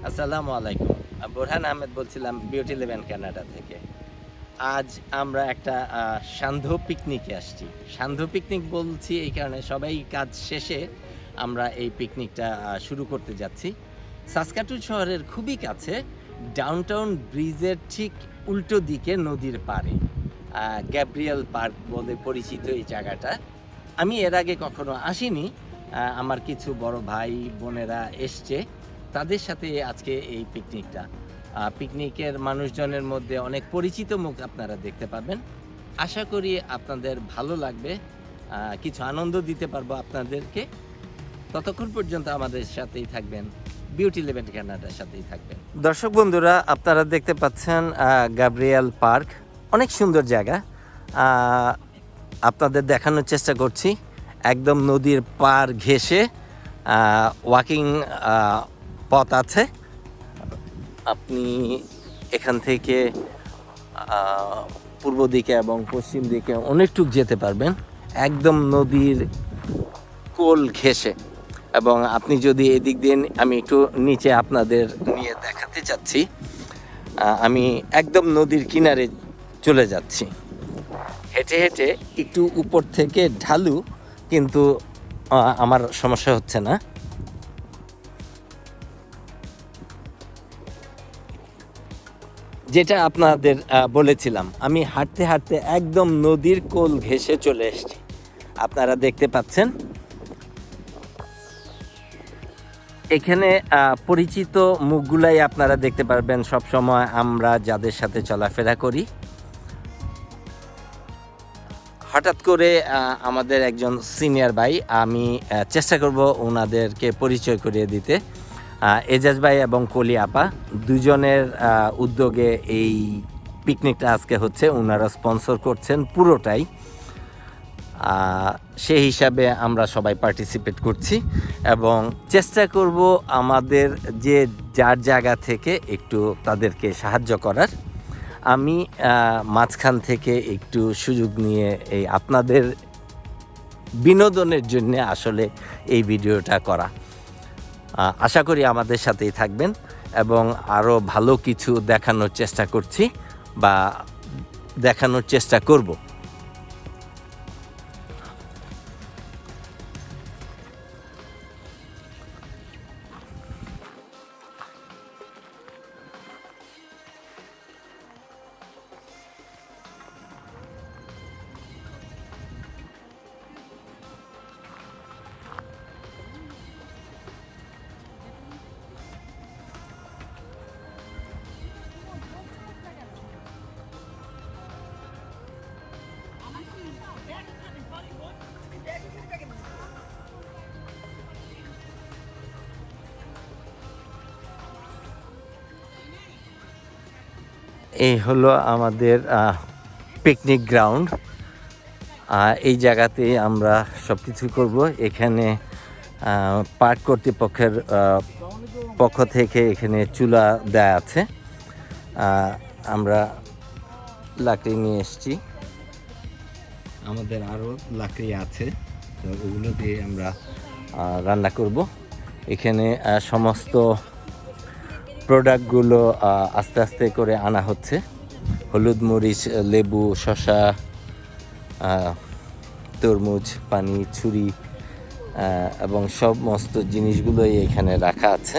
আসসালামু আলাইকুম। বোরহান আহমেদ বলছিলাম বিউটি ইলেভেন কানাডা থেকে। আজ আমরা একটা সান্ধ্য পিকনিকে আসছি। সান্ধ্য পিকনিক বলছি এই কারণে সবাই কাজ শেষে আমরা এই পিকনিকটা শুরু করতে যাচ্ছি। সাসকাটুন শহরের খুবই কাছে ডাউনটাউন ব্রিজের ঠিক উল্টো দিকে নদীর পাড়ে। গ্যাব্রিয়েল পার্ক বলে পরিচিত এই জায়গাটা। আমি এর আগে কখনো আসিনি। আমার কিছু বড় ভাই বোনেরা এসছে। তাদের সাথে আজকে এই পিকনিকটা। পিকনিকের মানুষজনের মধ্যে অনেক পরিচিত মুখ আপনারা দেখতে পাবেন। আশা করি আপনাদের ভালো লাগবে। কিছু আনন্দ দিতে পারবো আপনাদেরকে। ততক্ষণ পর্যন্ত আমাদের সাথেই থাকবেন। বিউটি ইলেভেন কানাডার সাথেই থাকবেন। দর্শক বন্ধুরা, আপনারা দেখতে পাচ্ছেন গ্যাব্রিয়েল পার্ক। অনেক সুন্দর জায়গা। আপনাদের দেখানোর চেষ্টা করছি। একদম নদীর পাড় ঘেঁষে ওয়াকিং পথ আছে। আপনি এখান থেকে পূর্ব দিকে এবং পশ্চিম দিকে অনেকটুক যেতে পারবেন, একদম নদীর কোল ঘেঁষে। এবং আপনি যদি এদিক দিয়ে, আমি একটু নিচে আপনাদের নিয়ে দেখাতে চাচ্ছি, আমি একদম নদীর কিনারে চলে যাচ্ছি হেঁটে হেঁটে। একটু উপর থেকে ঢালু, কিন্তু আমার সমস্যা হচ্ছে না। যেটা আপনাদের বলেছিলাম, আমি হাঁটতে হাঁটতে একদম নদীর কোল ঘেঁষে চলে এসেছি। আপনারা দেখতে পাচ্ছেন এখানে পরিচিত মুখগুলাই আপনারা দেখতে পারবেন সব সময় আমরা যাদের সাথে চলাফেরা করি। হঠাৎ করে আমাদের একজন সিনিয়র ভাই, আমি চেষ্টা করব ওনাদেরকে পরিচয় করিয়ে দিতে। এজাজ ভাই এবং কলি আপা দুজনের উদ্যোগে এই পিকনিকটা আজকে হচ্ছে। ওনারা স্পন্সর করছেন পুরোটাই। সেই হিসাবে আমরা সবাই পার্টিসিপেট করছি এবং চেষ্টা করব আমাদের যে যার জায়গা থেকে একটু তাদেরকে সাহায্য করার। আমি মাঝখান থেকে একটু সুযোগ নিয়ে এই আপনাদের বিনোদনের জন্য আসলে এই ভিডিওটা করা। আশা করি আমাদের সাথেই থাকবেন এবং আরও ভালো কিছু দেখানোর চেষ্টা করছি বা দেখানোর চেষ্টা করব। এই হলো আমাদের পিকনিক গ্রাউন্ড। এই জায়গাতে আমরা সব কিছু করবো। এখানে পার্ক কর্তৃপক্ষের পক্ষ থেকে এখানে চুলা দেয়া আছে। আমরা লাকড়ি নিয়ে এসেছি, আমাদের আরও লাকড়ি আছে, তো ওগুলো দিয়ে আমরা রান্না করব। এখানে সমস্ত প্রোডাক্টগুলো আস্তে আস্তে করে আনা হচ্ছে। হলুদ, মরিচ, লেবু, শসা, তরমুজ, পানি, ছুরি এবং সমস্ত জিনিসগুলোই এখানে রাখা আছে।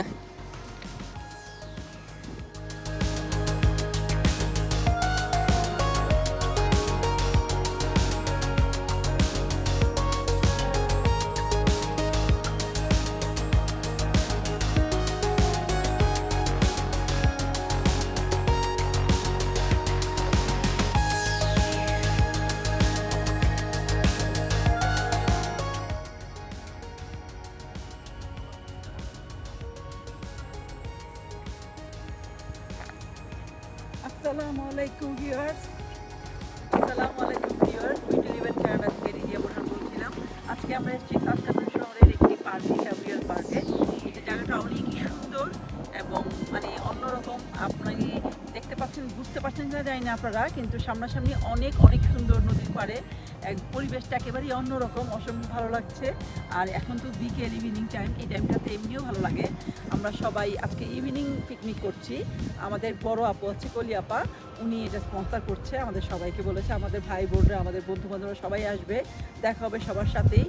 আসসালামু আলাইকুম ভিউয়ার্স। আসসালামু আলাইকুম ভিউয়ার্স। বিউটি ইলেভেন কানাডা থেকে রিজিয়া বোরহান বলছিলাম। আজকে আমরা এসেছি সাসকাটুন শহরের একটি পার্কে, গ্যাব্রিয়েল পার্কে। এই জায়গাটা অনেকই সুন্দর এবং মানে অন্যরকম। আপনি দেখতে পাচ্ছেন, বুঝতে পারছেন কিনা জানি না আপনারা, কিন্তু সামনাসামনি অনেক অনেক সুন্দর নদীর পাড়ে পরিবেশটা একেবারেই অন্যরকম, অসম্ভব ভালো লাগছে। আর এখন তো বিকেল ইভিনিং টাইম, এই টাইমটাতে এমনিও ভালো লাগে। আমরা সবাই আজকে ইভিনিং পিকনিক করছি। আমাদের বড় আপু হচ্ছে কলি আপা, উনি এটা স্পন্সর করছে, আমাদের সবাইকে বলেছে, আমাদের ভাই বোনরা, আমাদের বন্ধু বান্ধবরা সবাই আসবে, দেখা হবে সবার সাথেই।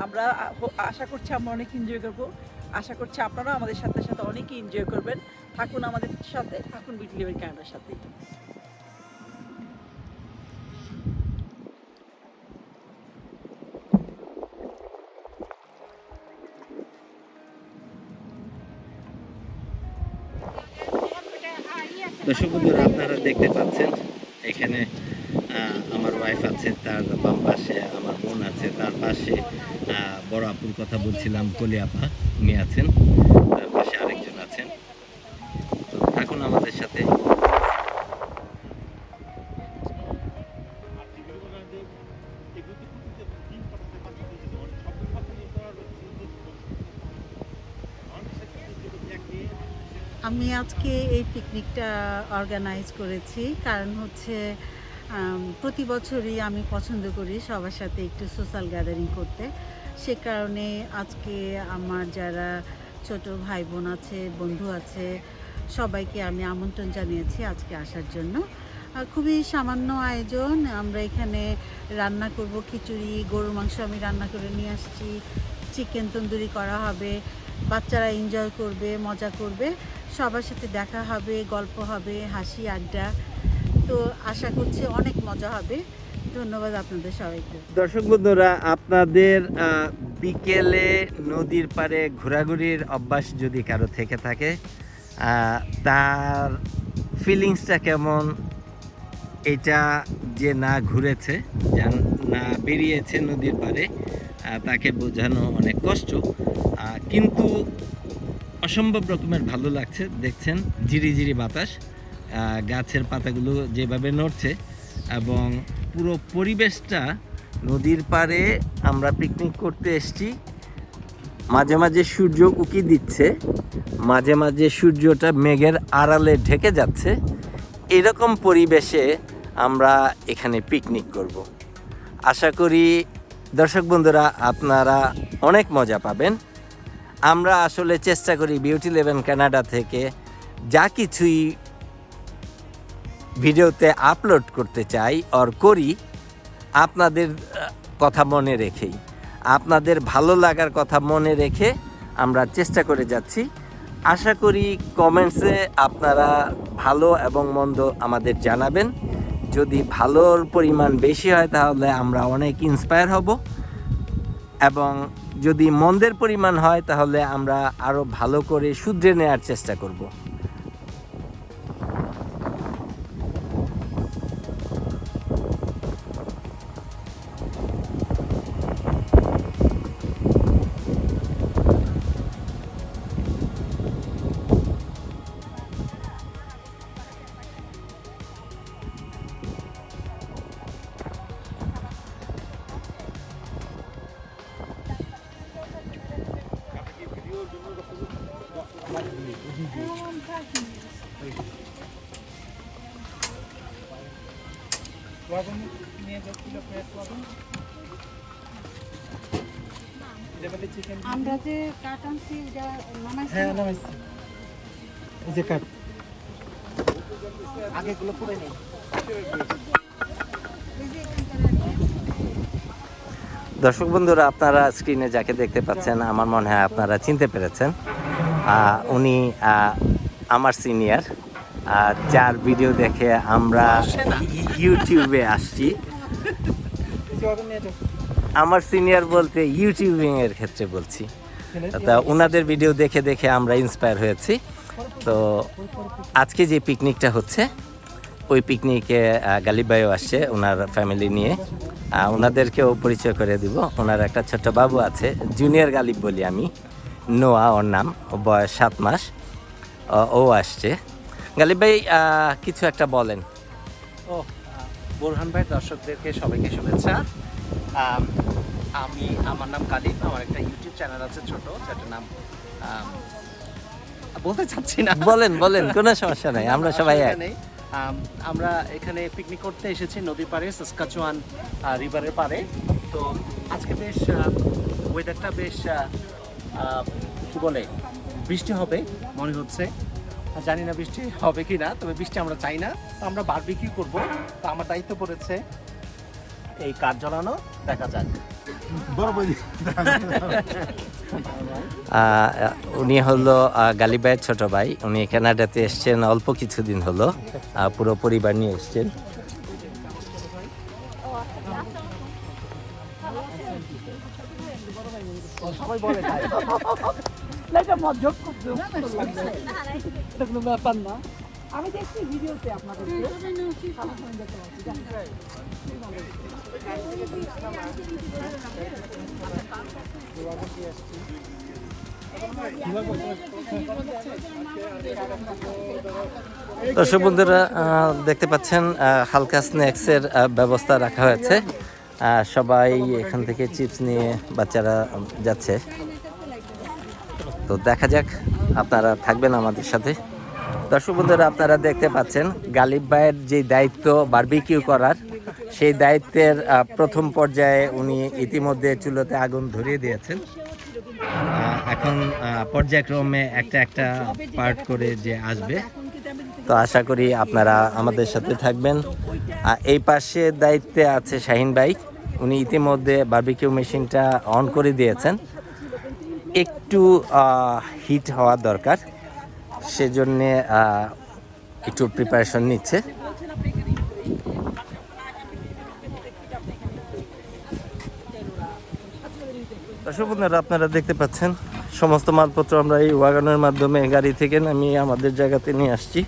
আমরা আশা করছি আমরা অনেক এনজয় করবো, আশা করছি আপনারাও আমাদের সাথে সাথে অনেকেই এনজয় করবেন। থাকুন আমাদের সাথে, থাকুন বিউটি লিভেন কানাডার সাথে। দর্শক বন্ধুরা, আপনারা দেখতে পাচ্ছেন এখানে আমার ওয়াইফ আছে, তার বাম পাশে আমার বোন আছে, তার পাশে বড় আপুর কথা বলছিলাম কলি আপা, উনি আছেন, তার পাশে আরেকজন আছেন। তো থাকুন আমাদের সাথে। আমি আজকে এই পিকনিকটা অর্গানাইজ করেছি কারণ হচ্ছে প্রতি বছরই আমি পছন্দ করি সবার সাথে একটু সোশ্যাল গ্যাদারিং করতে। সে কারণে আজকে আমার যারা ছোট ভাই বোন আছে, বন্ধু আছে, সবাইকে আমি আমন্ত্রণ জানিয়েছি আজকে আসার জন্য। খুবই সামান্য আয়োজন। আমরা এখানে রান্না করব খিচুড়ি, গরুর মাংস আমি রান্না করে নিয়ে আসছি, চিকেন তন্দুরি করা হবে, বাচ্চারা এনজয় করবে, মজা করবে, সবার সাথে দেখা হবে, গল্প হবে, হাসি আড্ডা। তো আশা করছি অনেক মজা হবে। ধন্যবাদ আপনাদের সবাইকে। দর্শক বন্ধুরা, আপনাদের বিকেলে নদীর পাড়ে ঘোরাঘুরির অভ্যাস যদি কারো থেকে থাকে, তার ফিলিংসটা কেমন, এটা যে না ঘুরেছে, না বেরিয়েছে নদীর পাড়ে, তাকে বোঝানো অনেক কষ্ট। কিন্তু অসম্ভব রকমের ভালো লাগছে। দেখছেন ঝিরিঝিরি বাতাস, গাছের পাতাগুলো যেভাবে নড়ছে, এবং পুরো পরিবেশটা নদীর পাড়ে আমরা পিকনিক করতে এসেছি। মাঝে মাঝে সূর্য উকি দিচ্ছে, মাঝে মাঝে সূর্যটা মেঘের আড়ালে ঢেকে যাচ্ছে। এরকম পরিবেশে আমরা এখানে পিকনিক করব। আশা করি দর্শক বন্ধুরা আপনারা অনেক মজা পাবেন। আমরা আসলে চেষ্টা করি বিউটি লিভেন কানাডা থেকে যা কিছুই ভিডিওতে আপলোড করতে চাই আর করি, আপনাদের কথা মনে রেখেই, আপনাদের ভালো লাগার কথা মনে রেখে আমরা চেষ্টা করে যাচ্ছি। আশা করি কমেন্টসে আপনারা ভালো এবং মন্দ আমাদের জানাবেন। যদি ভালোর পরিমাণ বেশি হয় তাহলে আমরা অনেক ইন্সপায়ার হব, এবং যদি মন্দের পরিমাণ হয় তাহলে আমরা আরও ভালো করে শুধরে নেওয়ার চেষ্টা করব। আমরা যে কাট আনছি ওটা নামাইছি। হ্যাঁ নামাইছি, এই যে কাট আগেগুলো পুরো নেই। দর্শক বন্ধুরা, আপনারা স্ক্রিনে যাকে দেখতে পাচ্ছেন আমার মনে হয় আপনারা চিনতে পেরেছেন। উনি আমার সিনিয়র, যার ভিডিও দেখে আমরা ইউটিউবে আসছি। আমার সিনিয়র বলতে ইউটিউবিং এর ক্ষেত্রে বলছি। তা ওনাদের ভিডিও দেখে দেখে আমরা ইন্সপায়ার হয়েছি। তো আজকে যে পিকনিকটা হচ্ছে, ওই পিকনিকে গালিব ভাইও আসছে ওনার ফ্যামিলি নিয়ে। ওনাদেরকেও পরিচয় করে দিব। ওনার একটা ছোট্ট বাবু আছে, জুনিয়র গালিব বলি আমি, নোয়া ওর নাম, ও বয়স 7 মাস। ও আসছে। গালিব ভাই কিছু একটা বলেন। বোরহান ভাই, দর্শকদেরকে সবাইকে শুভেচ্ছা। আমার নাম কালিব, আমার একটা ইউটিউব চ্যানেল আছে ছোট, যেটার নাম বলতে চাচ্ছি না। বলেন বলেন, কোনো সমস্যা নাই, আমরা সবাই এক। আমরা এখানে পিকনিক করতে এসেছি নদীর পাড়ে, সাসকাচুয়ান রিভারের পাড়ে। তো আজকে বেশ ওয়েদারটা বেশ কী বলে, বৃষ্টি হবে মনে হচ্ছে। জানি না বৃষ্টি হবে কি না, তবে বৃষ্টি আমরা চাই না। তো আমরা বারবিকিউ করব, তো আমার দায়িত্ব পড়েছে এই কাঠ জ্বালানো। দেখা যাক। উনি হলো গালিব ভাইয়ের ছোট ভাই। উনি কানাডাতে এসছেন অল্প কিছুদিন হলো, পুরো পরিবার নিয়ে এসছেন। সবাই বলে তাই। ব্যাপার না, আমি দেখছি ভিডিওতে আপনাদের দর্শক বন্ধুরা দেখতে পাচ্ছেন হালকা স্ন্যাক্সের ব্যবস্থা রাখা হয়েছে। সবাই এখান থেকে চিপস নিয়ে বাচ্চারা যাচ্ছে। তো দেখা যাক, আপনারা থাকবেন আমাদের সাথে। দর্শক বন্ধুরা আপনারা দেখতে পাচ্ছেন গালিব ভাইয়ের যে দায়িত্ব বারবিকিউ করার, সেই দায়িত্বের প্রথম পর্যায়ে উনি ইতিমধ্যে চুলোতে আগুন ধরিয়ে দিয়েছেন। এখন পর্যায়ক্রমে একটা একটা পার্ট করে যে আসবে। তো আশা করি আপনারা আমাদের সাথে থাকবেন। এই পাশে দায়িত্বে আছে শাহিন ভাই, উনি ইতিমধ্যে বারবিকিউ মেশিনটা অন করে দিয়েছেন। একটু হিট হওয়া দরকার, সেজন্যে একটু প্রিপারেশন নিচ্ছে। দর্শক বন্ধুরা আপনারা দেখতে পাচ্ছেন সমস্ত মালপত্র আমরা এই ওয়াগনের মাধ্যমে গাড়ি থেকে নামিয়ে আমাদের জায়গাতে নিয়ে আসছি।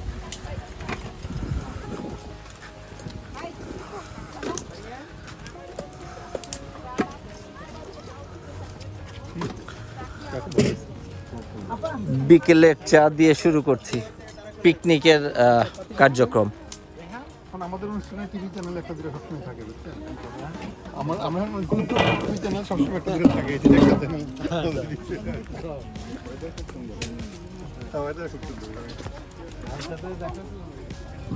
বিকেলের চা দিয়ে শুরু করছি পিকনিকের কার্যক্রম। আমাদের অনুষ্ঠানে টিভি চ্যানেল একটা দূরে সবসময় থাকে, বুঝছেন? আমার টিভি চ্যানেল সবসময় একটা দূরে থাকে, এটি একটা চ্যানেল।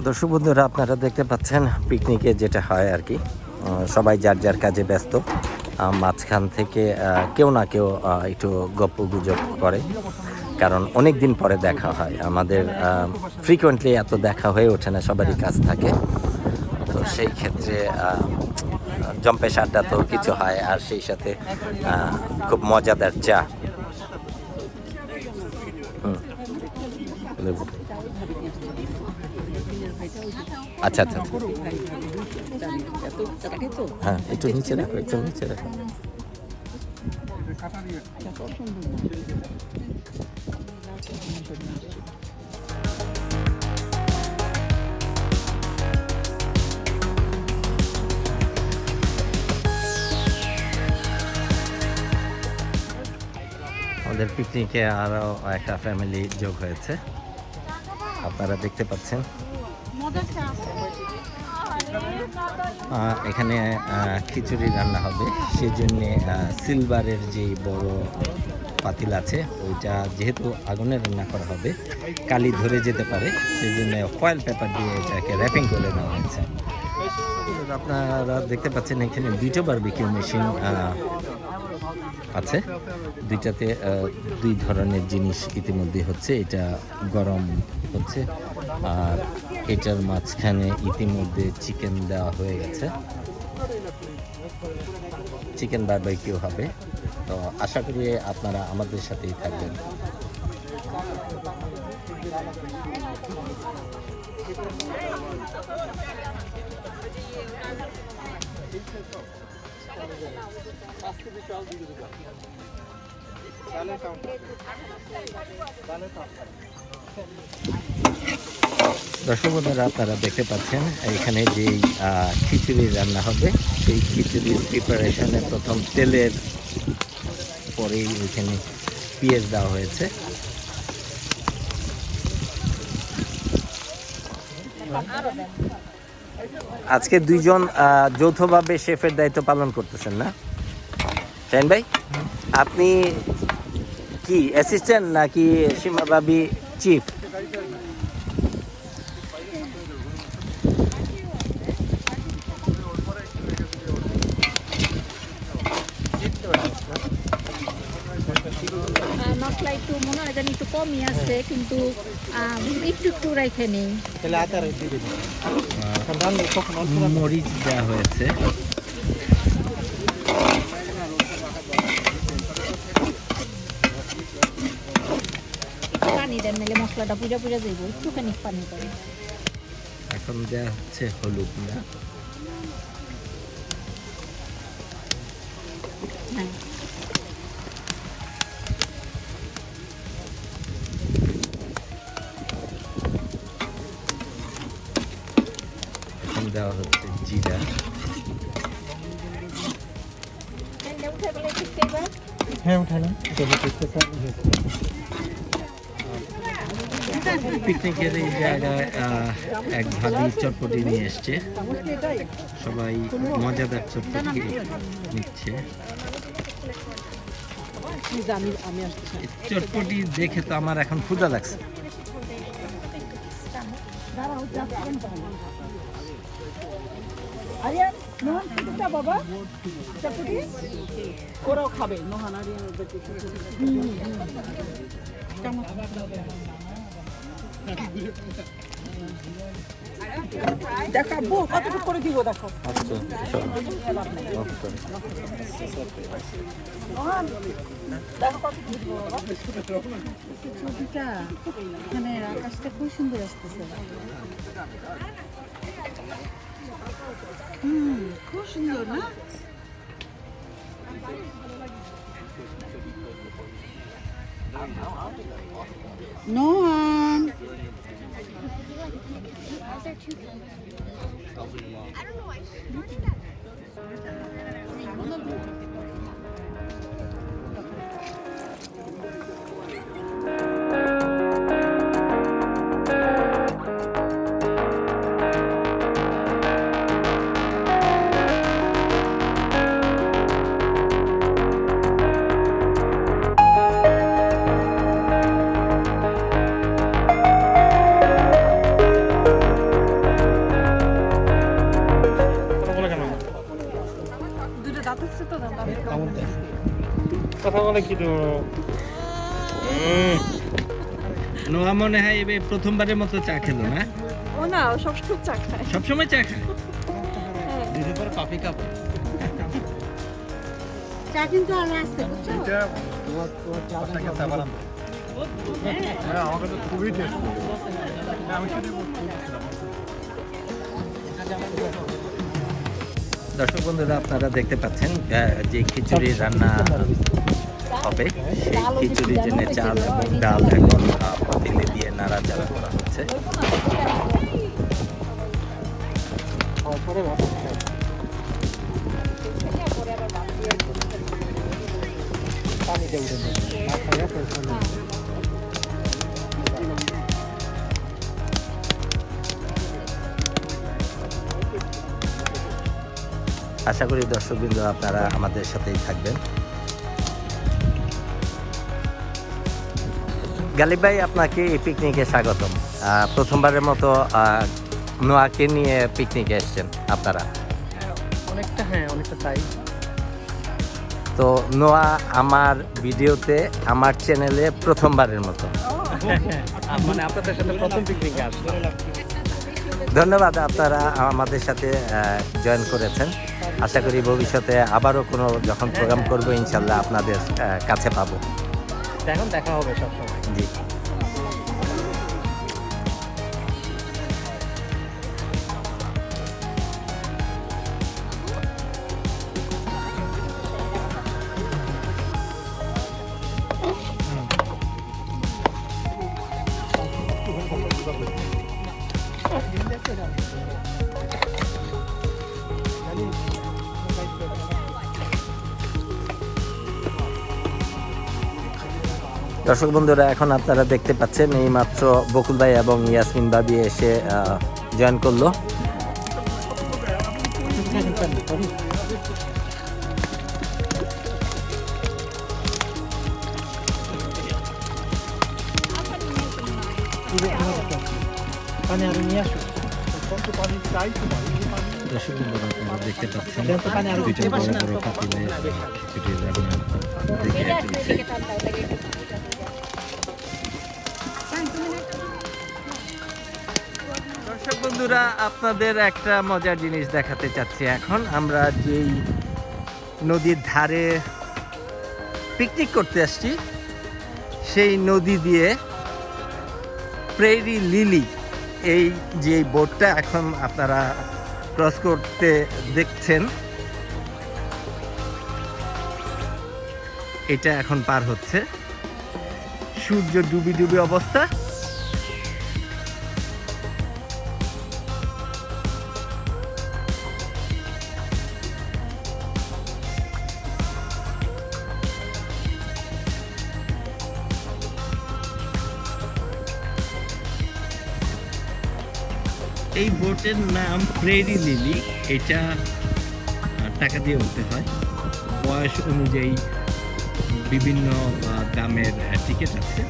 দর্শক বন্ধুরা আপনারা দেখতে পাচ্ছেন পিকনিকে যেটা হয় আর কি, সবাই যার যার কাজে ব্যস্ত। মাঝখান থেকে কেউ না কেউ একটু গপ্প গুজব করে, কারণ অনেক দিন পরে দেখা হয়। আমাদের ফ্রিকোয়েন্টলি এত দেখা হয়ে ওঠে না, সবারই কাজ থাকে। তো সেই ক্ষেত্রে জম্পেশ আড্ডা তো কিছু হয়, আর সেই সাথে খুব মজাদার চা। আচ্ছা আচ্ছা, হ্যাঁ একটু নিচে রাখো, একটু নিচে রাখো। আমাদের পিকনিকে আরো একটা ফ্যামিলি যোগ হয়েছে, আপনারা দেখতে পাচ্ছেন। এখানে খিচুড়ি রান্না হবে, সেজন্য সিলভারের যে বড় পাতিল আছে ওইটা যেহেতু আগুনে রান্না করা হবে, কালি ধরে যেতে পারে, সেই জন্য ফয়েল পেপার দিয়ে এটাকে র্যাপিং করে দেওয়া হয়েছে। আপনারা দেখতে পাচ্ছেন এখানে দুইটা বারবিকিউ মেশিন আছে, দুইটাতে দুই ধরনের জিনিস ইতিমধ্যে হচ্ছে। এটা গরম হচ্ছে, আর এটার মাঝখানে ইতিমধ্যে চিকেন দেওয়া হয়ে গেছে, চিকেন বারবিকিউ হবে। তো আশা করি আপনারা আমাদের সাথেই থাকবেন। দর্শক বন্ধুরা আপনারা দেখতে পাচ্ছেন এখানে যে খিচুড়ি রান্না হবে, সেই খিচুড়ির প্রিপারেশনে প্রথম তেলের পরেই এখানে পেঁয়াজ দেওয়া হয়েছে। আজকে দুইজন যৌথভাবে শেফের দায়িত্ব পালন করতেছেন না শাহিন ভাই? আপনি কি অ্যাসিস্ট্যান্ট নাকি সীমা ভাবি চিফ? মশলা একটু মনে হয় জানি একটু কমই আছে, কিন্তু একটু একটু রেখে নেই। মরিচ দেওয়া হয়েছে। একটু পানি দেন, নাহলে মশলাটা পুজা পুজা যাইব, একটুখানি পানি দেন। এখন দেওয়া হচ্ছে হলুদ না? হ্যাঁ, এখন দেওয়া হচ্ছে জিরা। তেলটা উঠে গেলে ঠিক দেবা। পিকনিকের এই জায়গায় এক ভাবি চটপটি নিয়ে এসছে, সবাই মজাদার চটপটি নিচ্ছে। এই চটপটি দেখে তো আমার এখন ক্ষুধা লাগছে। আরিয়ান নোহান চিন্তা বাবা চটপটি ওরাও খাবে নোহান আরিয়ান ওদেরকে দেখাবো কতটুকু করে দিব দেখো। নোহান দেখো কতটুকু দিব বাবা। ছবিটা এখানে আকাশটা খুব সুন্দর আসতেছে। খুব সুন্দর না? নোহান, দুটো দাঁত হচ্ছে তো কথা বলে কি তো নোয়া মনে হয় এবার প্রথমবারের মতো চা খেলো না? ও না ও সবসময় চা খায়। সবসময় চা খায়। চা কিন্তু আরো আসছে, বুঝছো? আমাকে তো খুবই টেস্ট আমি শুধু দর্শক বন্ধুরা, আপনারা দেখতে পাচ্ছেন যে খিচুড়ি রান্না হবে, সেই খিচুড়ির জন্য চাল এবং ডাল এখন পাতিলে দিয়ে নাড়াচাড়া করা হচ্ছে। আশা করি দর্শকবৃন্দ আপনারা আমাদের সাথেই থাকবেন। গালিব ভাই, আপনাকে এই পিকনিকে স্বাগতম। প্রথমবারের মতো নোয়াকে নিয়ে পিকনিকে এসছেন আপনারা। অনেকটা তাই। তো নোয়া আমার ভিডিওতে, আমার চ্যানেলে প্রথমবারের মতো। মানে আপনাদের সাথে প্রথম পিকনিকে আসলাম। ধন্যবাদ, আপনারা আমাদের সাথে জয়েন করেছেন। আশা করি ভবিষ্যতে আবারও কোনো যখন প্রোগ্রাম করবো ইনশাল্লাহ আপনাদের কাছে পাবো। এখন দেখা হবে সবসময়। জি। দর্শক বন্ধুরা, এখন আপনারা দেখতে পাচ্ছেন এই মাত্র বকুল ভাই এবং ইয়াসমিন ভাবি এসে জয়েন করলো। দর্শক বন্ধুরা, আপনারা দেখতে পাচ্ছেন দুইটা বড় বড় পাতিলে খিচুড়ি রান্না দেখে চলছে। বন্ধুরা, আপনাদের একটা মজার জিনিস দেখাতে চাচ্ছি। এখন আমরা যেই নদীর ধারে পিকনিক করতে আসছি, সেই নদী দিয়ে প্রেরি লিলি এই যে বোটটা এখন আপনারা ক্রস করতে দেখছেন, এটা এখন পার হচ্ছে। সূর্য ডুবি ডুবি অবস্থা। এই বোটের নাম প্রেরি লিলি। এটা টাকা দিয়ে উঠতে হয়। বয়স অনুযায়ী বিভিন্ন দামের টিকিট আছে।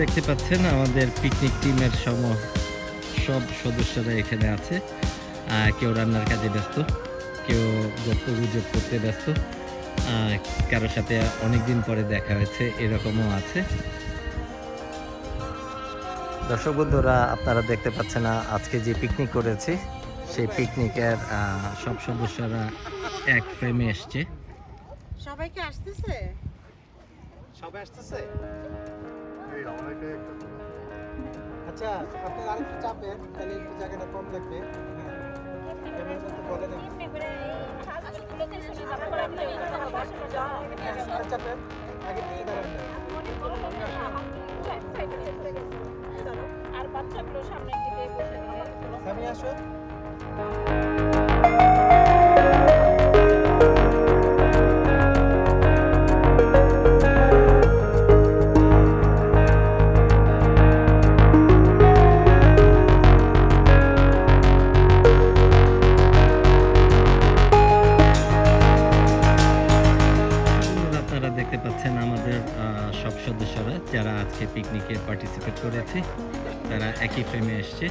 দেখতে পাচ্ছেন আমাদের পিকনিক টিমের সব সদস্যরা এখানে আছে। কেউ রান্নার কাজে ব্যস্ত, কেউ গল্পগুজব করতে ব্যস্ত, কারোর সাথে অনেকদিন পরে দেখা হয়েছে এরকমও আছে। দর্শক বন্ধুরা, আপনারা দেখতে পাচ্ছেন আজকে যে পিকনিক করেছি, সেই পিকনিকের সব সদস্যরা এক ফ্রেমে এসছে। সবাইকে আসতেছে? সবাই আসতেছে? এই আমাদেরকে একটা আচ্ছা, আপনি আরেকটু চাপেন, তাহলে একটু জায়গাটা কম লাগবে। ক্যামেরাটা তো বলে নাকি? আর চাপেন, আগে পিছিয়ে দাঁড়ান না। আর বাচ্চাগুলো সামনের দিকে বসে দিলে সামি আসো। আপনারা দেখতে পাচ্ছেন আমাদের সব সদস্যরা যারা আজকে পিকনিকে পার্টিসিপেট করেছে, তারা একই ফ্রেমে এসছে।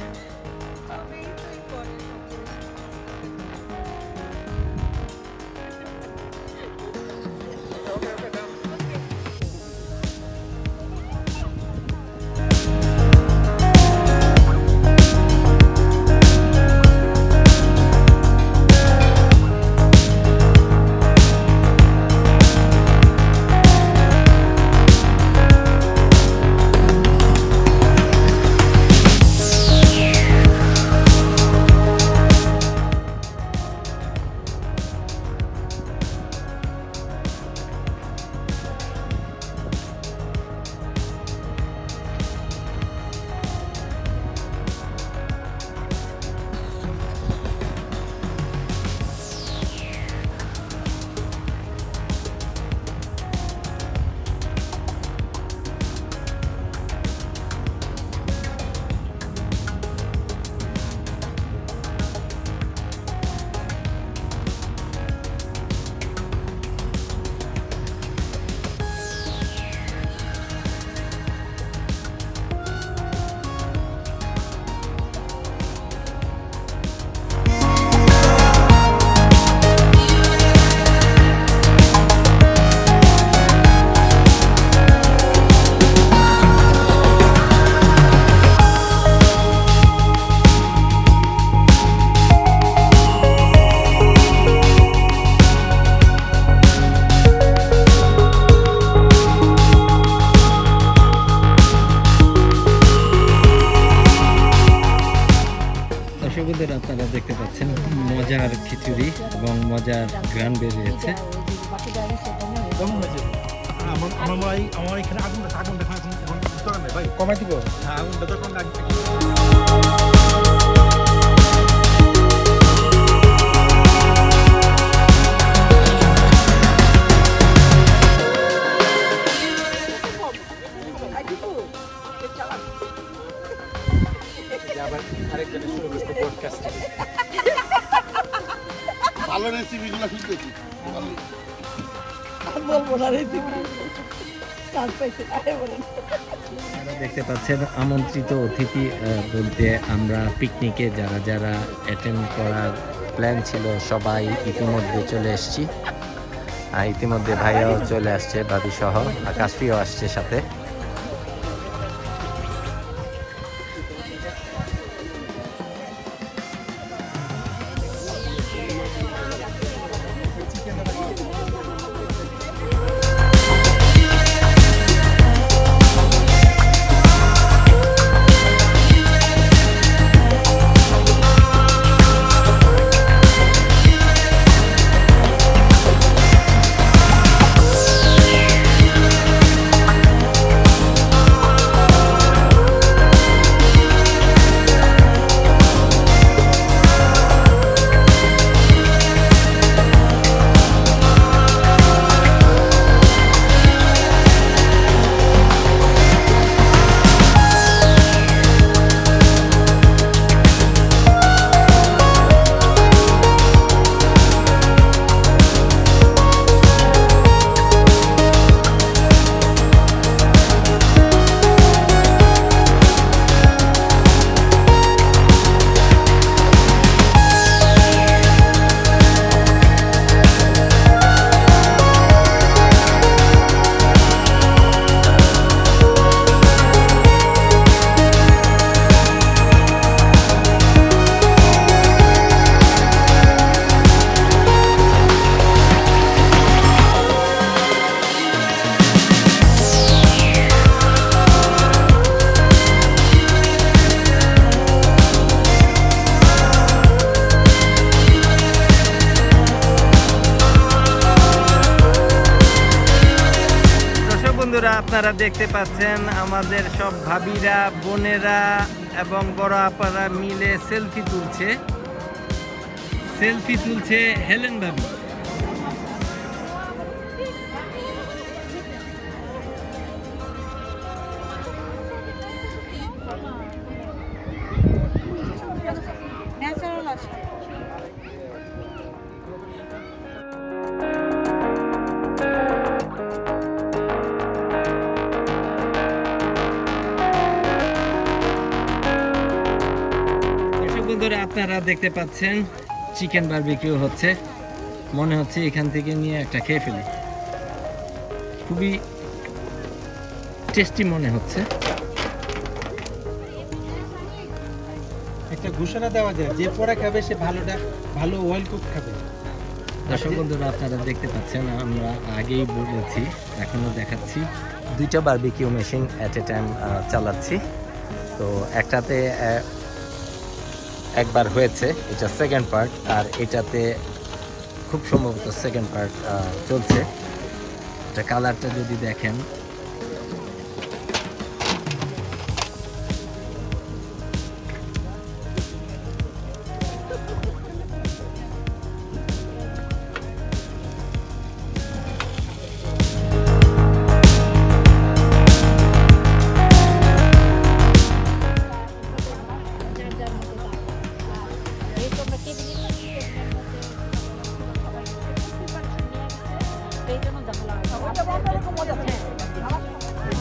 বন্ধুরা আপনারা দেখতে পাচ্ছেন মজার খিচুড়ি এবং মজার গ্রান বেরিয়েছে। আমার এখানে আগুন দেখা ভাই কমাই দিব। হ্যাঁ আগুনটা তখন ভালো রেসিপিগুলো শুনতেছি। আপনারা দেখতে পাচ্ছেন আমন্ত্রিত অতিথি বলতে আমরা পিকনিকে যারা যারা অ্যাটেন্ড করার প্ল্যান ছিল সবাই ইতিমধ্যে চলে এসেছি। ইতিমধ্যে ভাইয়াও চলে আসছে, ভাবি সহ কাশফিও আসছে সাথে। বন্ধুরা আপনারা দেখতে পাচ্ছেন আমাদের সব ভাবিরা, বোনেরা এবং বড় আপারা মিলে সেলফি তুলছে হেলেন ভাবি। ন্যাচারাল আসে। বন্ধুরা আপনারা দেখতে পাচ্ছেন চিকেন বারবিকিউ হচ্ছে, মনে হচ্ছে এখান থেকে নিয়ে একটা খেয়ে ফেলি। খুবই টেস্টি মনে হচ্ছে। একটা ঘোষণা দেওয়া যায়, যে পরে খাবে সে ভালো ওয়েল কুক খাবে। দর্শক বন্ধুরা আপনারা দেখতে পাচ্ছেন আমরা আগেই বলেছি, এখনো দেখাচ্ছি, দুইটা barbecue machine at a time চালাচ্ছি। তো একটাতে একবার হয়েছে, এটা সেকেন্ড পার্ট, আর এটাতে খুব সম্ভবত সেকেন্ড পার্ট চলছে। এটা কালারটা যদি দেখেন,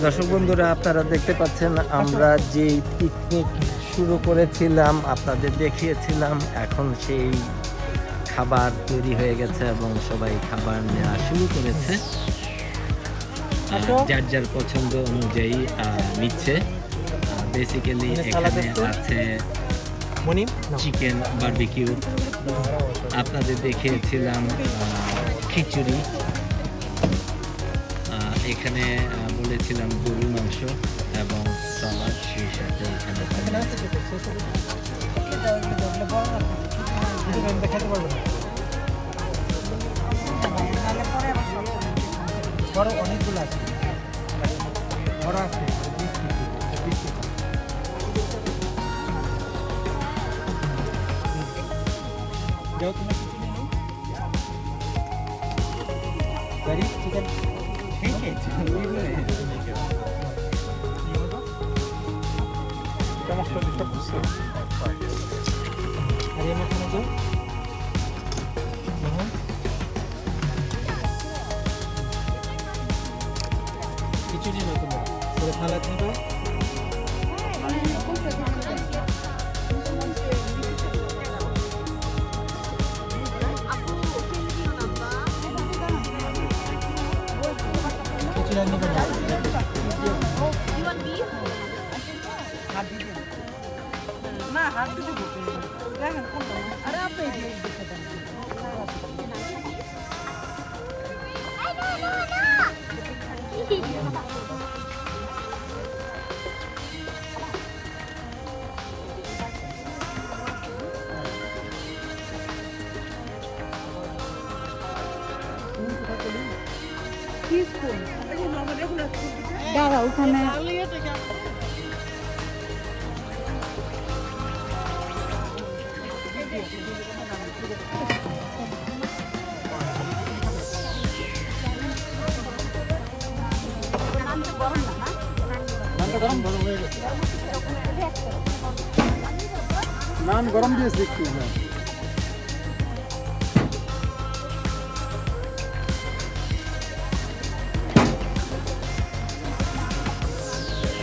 দর্শক বন্ধুরা আপনারা দেখতে পাচ্ছেন আমরা যেই পিকনিক শুরু করেছিলাম, আপনাদের দেখিয়েছিলাম, এখন সেই খাবার তৈরি হয়ে গেছে এবং সবাই খাবার নেওয়া শুরু করেছে। যার যার পছন্দ অনুযায়ী নিচ্ছে। বেসিক্যালি এখানে আছে চিকেন বারবিকিউ, আপনাদের দেখিয়েছিলাম খিচুড়ি, এখানে বলেছিলাম গরুর মাংস এবং সালাদ, সেই সাথে এখানে খেতে পারবে না বড় অনেকগুলো আছে বড় আছে যাও তুমি करी चिकन ठीक है अरे मैं खाना दो खिचड़ी में तुम्हारा पूरे खाना तुम दो না হাত দিতে দেখেন কোনটা আরে আপনি দাঁড়া ওখানে নান গরম দিয়েছি একটু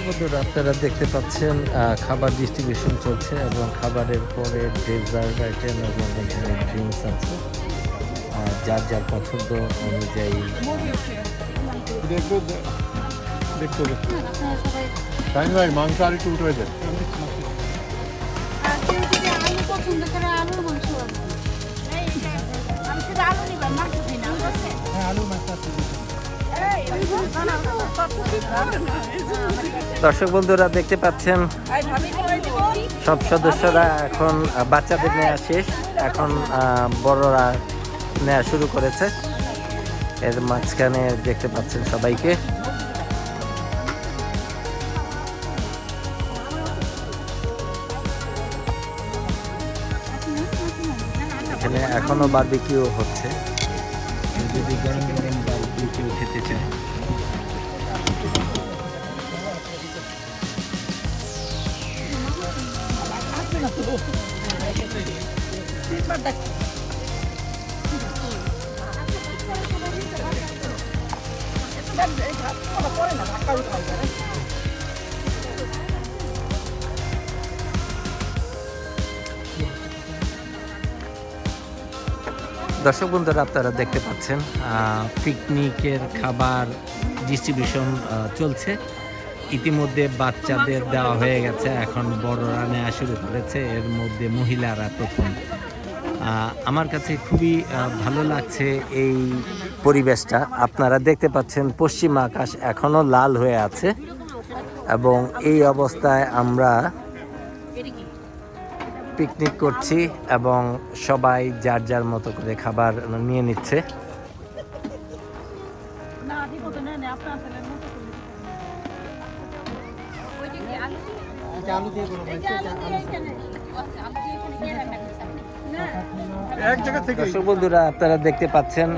বন্ধুরা আপনারা দেখতে পাচ্ছেন খাবার ডিস্ট্রিবিউশন চলছে এবং খাবারের পরে ডেজার্ট আইটেম এবং এখানে ড্রিঙ্কস আছে যার যার পছন্দ অনুযায়ী দেখবো দেখতে হবে তাই ভাই মাংস আর একটু উঠে যায় আলু পছন্দ করে আলুর মাংস আমি শুধু আলু নিবার মাংস খাই না হ্যাঁ আলু মাছ আছে দর্শক বন্ধুরা দেখতে পাচ্ছেন সব সদস্যরা এখন বাচ্চাদের নেওয়া শেষ এখন বড়রা নেওয়া শুরু করেছে এর মাঝখানে দেখতে পাচ্ছেন সবাইকে এখানে এখনো বারবিকিউ হচ্ছে যদি গরম গরম বারবিকিউ খেতে চায় দর্শক বন্ধুরা আপনারা দেখতে পাচ্ছেন পিকনিকের খাবার ডিস্ট্রিবিউশন চলছে ইতিমধ্যে বাচ্চাদের দেওয়া হয়ে গেছে এখন বড়রা নেওয়া শুরু করেছে এর মধ্যে মহিলারা প্রথম আমার কাছে খুবই ভালো লাগছে এই পরিবেশটা আপনারা দেখতে পাচ্ছেন পশ্চিম আকাশ এখনো লাল হয়ে আছে এবং এই অবস্থায় আমরা পিকনিক করছি এবং সবাই যার যার মতো করে খাবার নিয়ে নিচ্ছে আলু দিয়ে গরম হয়েছে এক জায়গা থেকে দর্শক বন্ধুরা আপনারা দেখতে পাচ্ছেন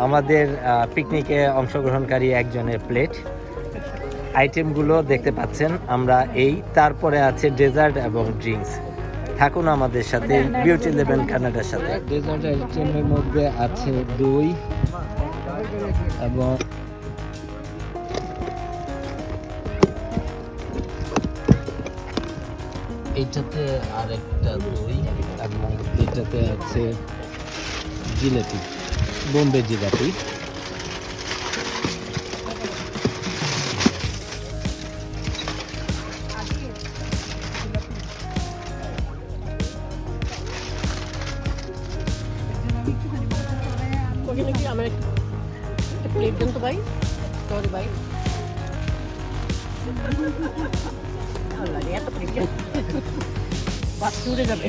আমাদের পিকনিকে অংশগ্রহণকারী একজনের প্লেট আইটেমগুলো দেখতে পাচ্ছেন আমরা এই তারপরে আছে ডেজার্ট এবং ড্রিঙ্কস থাকুন আমাদের সাথে বিউটি লেভেল কানাডার সাথে ডেজার্ট আইটেমের মধ্যে আছে দই এবং এইটাতে আরেকটা দই এবং এটাতে আছে জিলাপি বোম্বে জিলাপি প্লেট দেন তো ভাই সরি ভাই ভালো লাগে এত প্লেট বাচ্চা উড়ে যাবে।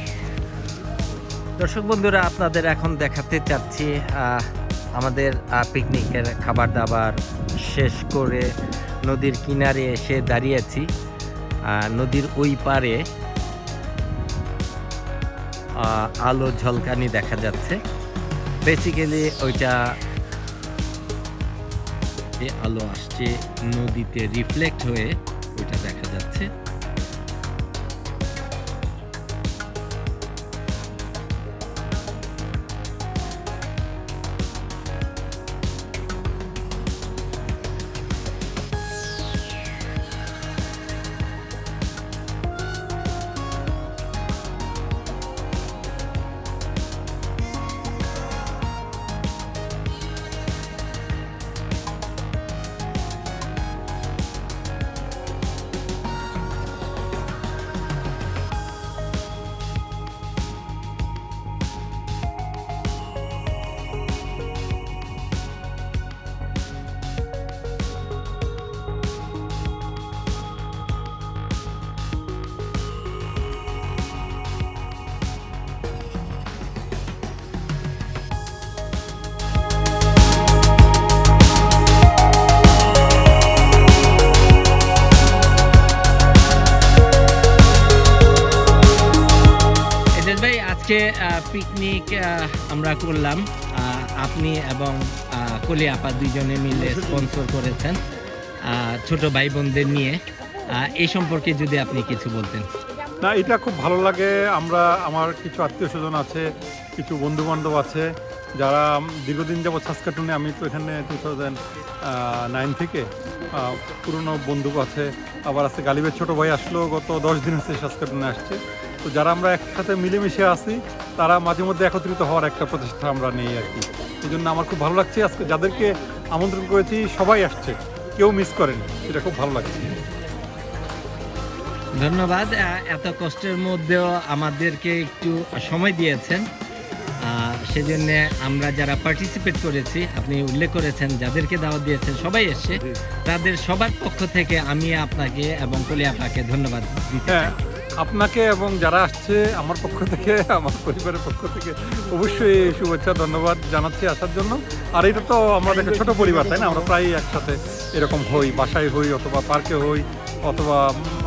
দর্শক বন্ধুরা, আপনাদের এখন দেখাতে চাচ্ছি আমাদের পিকনিকের খাবার দাবার শেষ করে নদীর কিনারে এসে দাঁড়িয়েছি। নদীর ওই পারে আলো ঝলকানি দেখা যাচ্ছে। বেসিক্যালি ওইটা যে আলো আসছে নদীতে রিফ্লেক্ট হয়ে ওইটা দেখা যাচ্ছে। আজকে পিকনিক আমরা করলাম, আপনি এবং কলি আপা দুইজনে মিলে স্পন্সর করেছেন ছোট ভাই বোনদের নিয়ে। এই সম্পর্কে যদি আপনি কিছু বলতেন। না, এটা খুব ভালো লাগে। আমার কিছু আত্মীয় স্বজন আছে, কিছু বন্ধু বান্ধব আছে যারা দীর্ঘদিন যাবৎ সাসকাটুনে, আমি তো এখানে 2009 থেকে পুরনো বন্ধু আছে। আবার আছে গালিবের ছোট ভাই আসলো, গত 10 দিন হচ্ছে সাসকাটুনে আসছে। তো যারা আমরা একসাথে মিলেমিশে আছি তারা মাঝে মধ্যে একত্রিত হওয়ার একটা প্রচেষ্টা আমরা নেই আর কি। এই জন্য আমার খুব ভালো লাগছে। আজকে যাদেরকে আমন্ত্রণ করেছি সবাই আসছে, কেউ মিস করেনি, এটা খুব ভালো লাগছে। ধন্যবাদ। এত কষ্টের মধ্যেও আমাদেরকে একটু সময় দিয়েছেন, সেজন্য আমরা যারা পার্টিসিপেট করেছি, আপনি উল্লেখ করেছেন যাদেরকে দাওয়াত দিয়েছেন সবাই এসছে, তাদের সবার পক্ষ থেকে আমি আপনাকে এবং কলি আপনাকে ধন্যবাদ দিতে চাই। আপনাকে এবং যারা আসছে আমার পক্ষ থেকে, আমার পরিবারের পক্ষ থেকে অবশ্যই শুভেচ্ছা ধন্যবাদ জানাচ্ছি আসার জন্য। আর এটা তো আমাদের একটা ছোট পরিবার, তাই না? আমরা প্রায় একসাথে এরকম হই, বাসায় হই অথবা পার্কে হই অথবা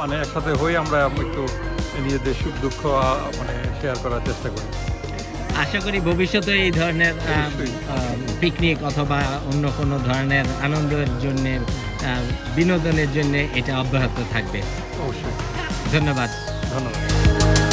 মানে একসাথে হই, আমরা একটু নিজেদের সুখ দুঃখ মানে শেয়ার করার চেষ্টা করি। আশা করি ভবিষ্যতে এই ধরনের পিকনিক অথবা অন্য কোনো ধরনের আনন্দের জন্য, বিনোদনের জন্য এটা অব্যাহত থাকবে। অবশ্যই। ধন্যবাদ। ধন্যবাদ।